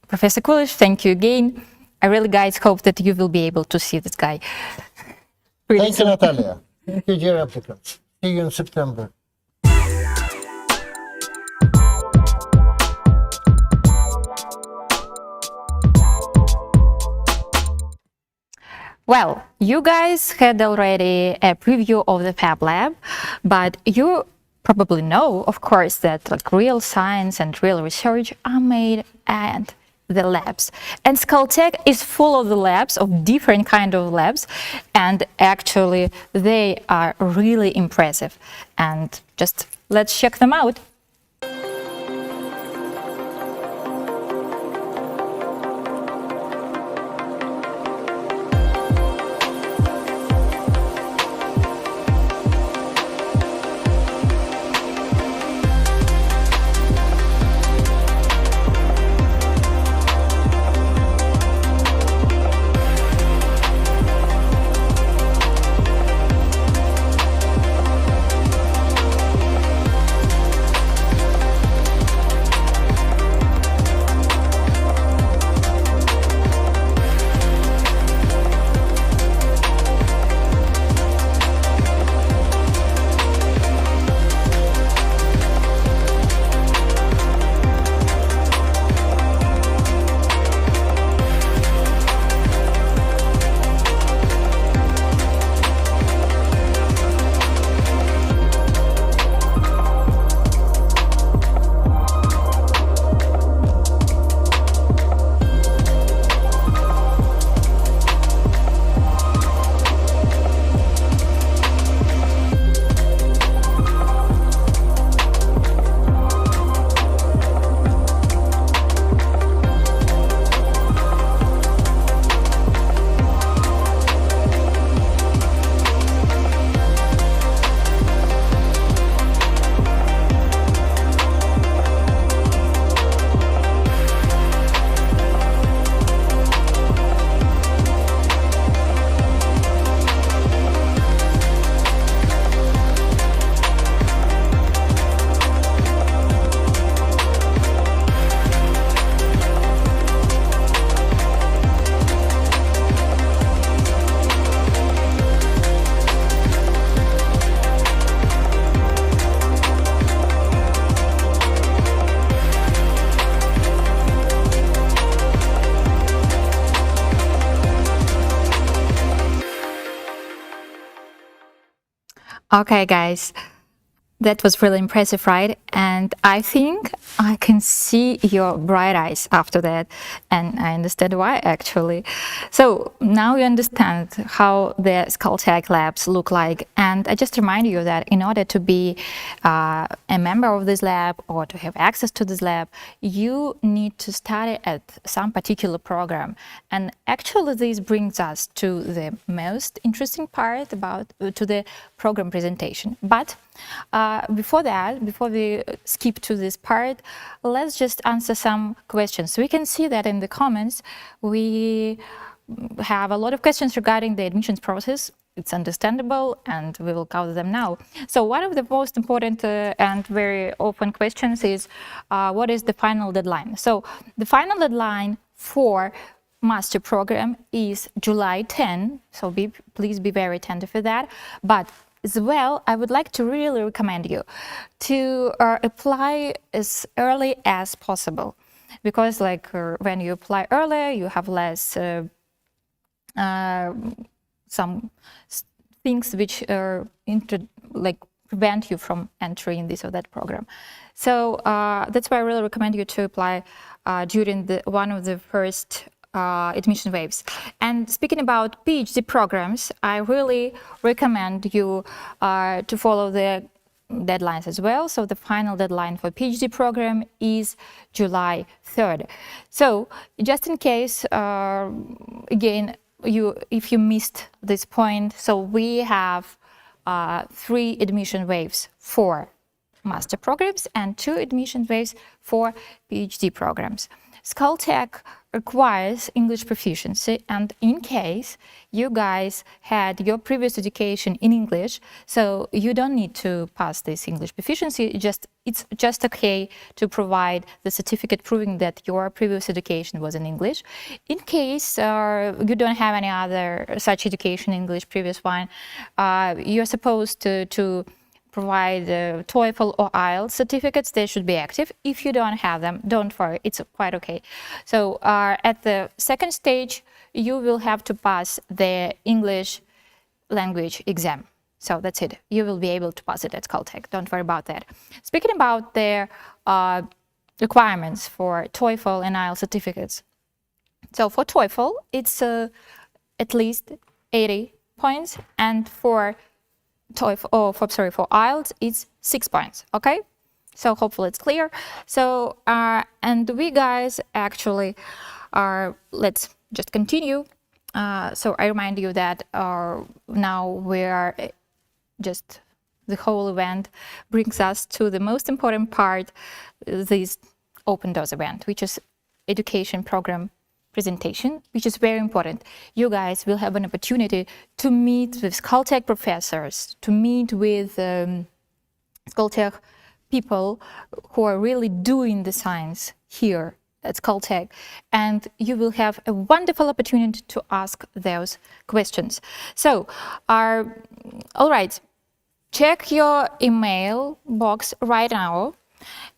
Professor Kulish, thank you again. I really, guys, hope that you will be able to see this guy. Thank you, Natalia. Thank you, dear applicants. See you in September. Well, you guys had already a preview of the Fab Lab, but you probably know, of course, that real science and real research are made at the labs. And Skoltech is full of the labs, of different kind of labs, and actually they are really impressive. And just let's check them out. Okay, guys, that was really impressive, right? And I think I can see your bright eyes after that, and I understand why, actually. So now you understand how the Skoltech labs look like, and I just remind you that in order to be a member of this lab or to have access to this lab, you need to study at some particular program. And actually, this brings us to the most interesting part about to the program presentation. But before that, before we skip to this part, let's just answer some questions. We can see that in the comments, we have a lot of questions regarding the admissions process. It's understandable, and we will cover them now. So one of the most important and very open questions is, what is the final deadline? So the final deadline for master program is July 10, so please be very attentive to that. But as well, I would like to really recommend you to apply as early as possible, because when you apply earlier, you have less some things which prevent you from entering this or that program. So that's why I really recommend you to apply during one of the first admission waves. And speaking about PhD programs, I really recommend you to follow the deadlines as well. So the final deadline for PhD program is July 3rd. So just in case, again, if you missed this point, so we have 3 admission waves for master programs and 2 admission waves for PhD programs. Skoltech requires English proficiency, and in case you guys had your previous education in English, so you don't need to pass this English proficiency, it's just okay to provide the certificate proving that your previous education was in English. In case you don't have any other such education in English, previous one, you're supposed to provide TOEFL or IELTS certificates. They should be active. If you don't have them, don't worry, it's quite okay. So at the second stage, you will have to pass the English language exam. So that's it. You will be able to pass it at Skoltech. Don't worry about that. Speaking about the requirements for TOEFL and IELTS certificates. So for TOEFL, it's at least 80 points, and for for IELTS, it's 6 points, okay? So hopefully it's clear. So, and we guys actually let's just continue. So I remind you that now we are the whole event brings us to the most important part, this Open Doors event, which is education program presentation, which is very important. You guys will have an opportunity to meet with Skoltech professors, to meet with Skoltech people who are really doing the science here at Skoltech, and you will have a wonderful opportunity to ask those questions. So, all right, check your email box right now,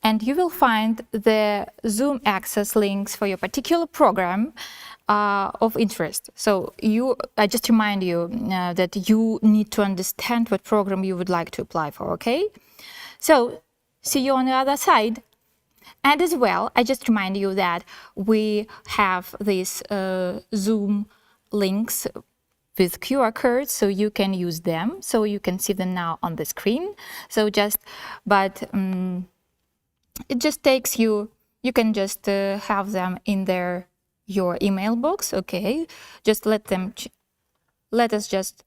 and you will find the Zoom access links for your particular program of interest. So I just remind you that you need to understand what program you would like to apply for, okay? So see you on the other side. And as well, I just remind you that we have these Zoom links with QR codes, so you can use them. So you can see them now on the screen. So it just takes you can just have them in your email box, okay? Just let us just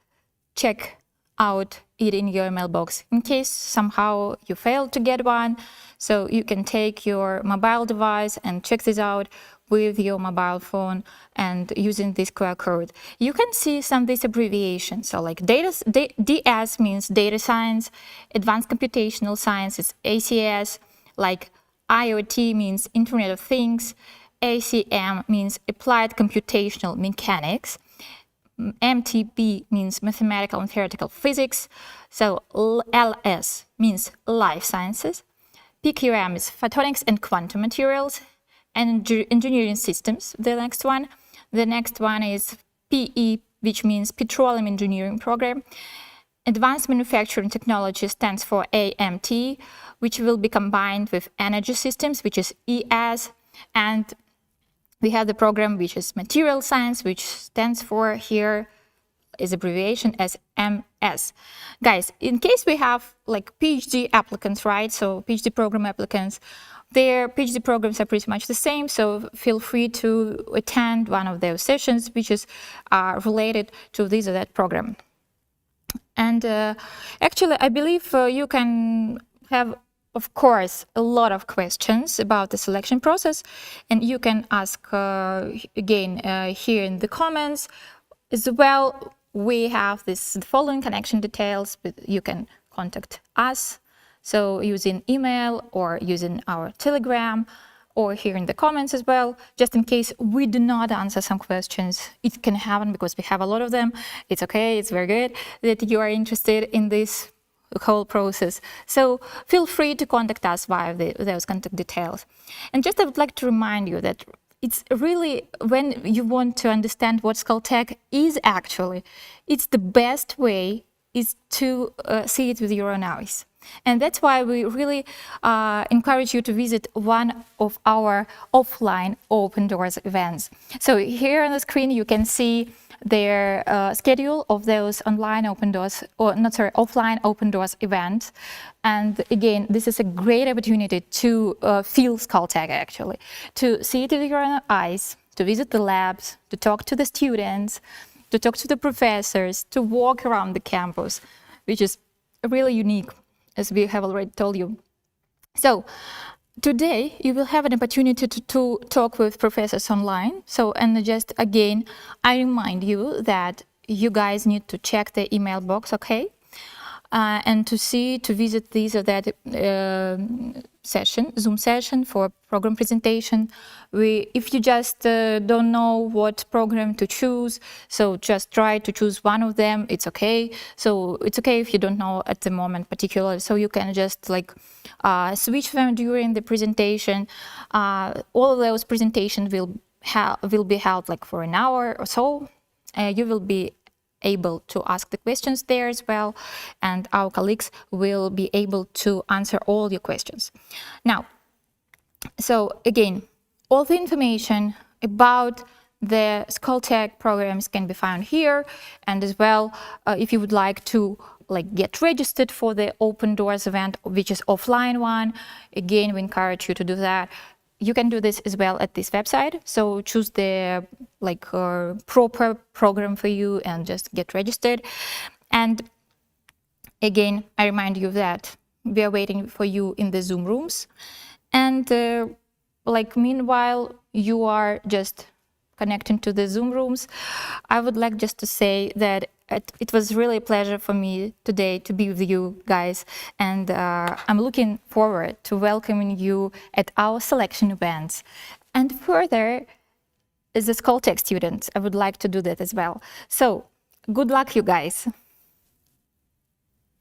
check out it in your email box. In case somehow you failed to get one, so you can take your mobile device and check this out with your mobile phone and using this QR code. You can see some of these abbreviations. So like DS means data science, advanced computational science is ACS, like IoT means Internet of Things, ACM means applied computational mechanics, MTP means mathematical and theoretical physics, so LS means life sciences, PQM is photonics and quantum materials, and engineering systems, the next one. The next one is PE, which means petroleum engineering program. Advanced Manufacturing Technology stands for AMT, which will be combined with Energy Systems, which is ES, and we have the program which is Material Science, which stands for here is abbreviation as MS. Guys, in case we have like PhD applicants, right? So PhD program applicants, their PhD programs are pretty much the same. So feel free to attend one of those sessions which is related to this or that program. And actually, I believe you can have, of course, a lot of questions about the selection process, and you can ask again here in the comments as well. We have the following connection details, but you can contact us, so using email or using our Telegram, or here in the comments as well, just in case we do not answer some questions. It can happen because we have a lot of them. It's okay, it's very good that you are interested in this whole process. So feel free to contact us via those contact details. And just I would like to remind you that it's really, when you want to understand what Skoltech is actually, it's the best way is to see it with your own eyes. And that's why we really encourage you to visit one of our offline Open Doors events. So here on the screen, you can see their schedule of those online Open Doors, or not, sorry, offline Open Doors events. And again, this is a great opportunity to feel Skoltech actually, to see it with your own eyes, to visit the labs, to talk to the students, to talk to the professors, to walk around the campus, which is really unique, as we have already told you. So today you will have an opportunity to talk with professors online. So, and just again, I remind you that you guys need to check the email box, okay? And to visit this or that session, Zoom session for program presentation. If you just don't know what program to choose, so just try to choose one of them, it's okay. So it's okay if you don't know at the moment particularly, so you can just like switch them during the presentation. All of those presentations will be held like for an hour or so. You will be able to ask the questions there as well, and our colleagues will be able to answer all your questions. Now, so again, all the information about the Skoltech programs can be found here, and as well, if you would like to get registered for the Open Doors event, which is offline one, again, we encourage you to do that. You can do this as well at this website. So choose the proper program for you and just get registered. And again, I remind you that we are waiting for you in the Zoom rooms. And meanwhile, you are just connecting to the Zoom rooms. I would like just to say that it was really a pleasure for me today to be with you guys, and I'm looking forward to welcoming you at our selection events. And further, as a Skoltech student, I would like to do that as well. So good luck, you guys.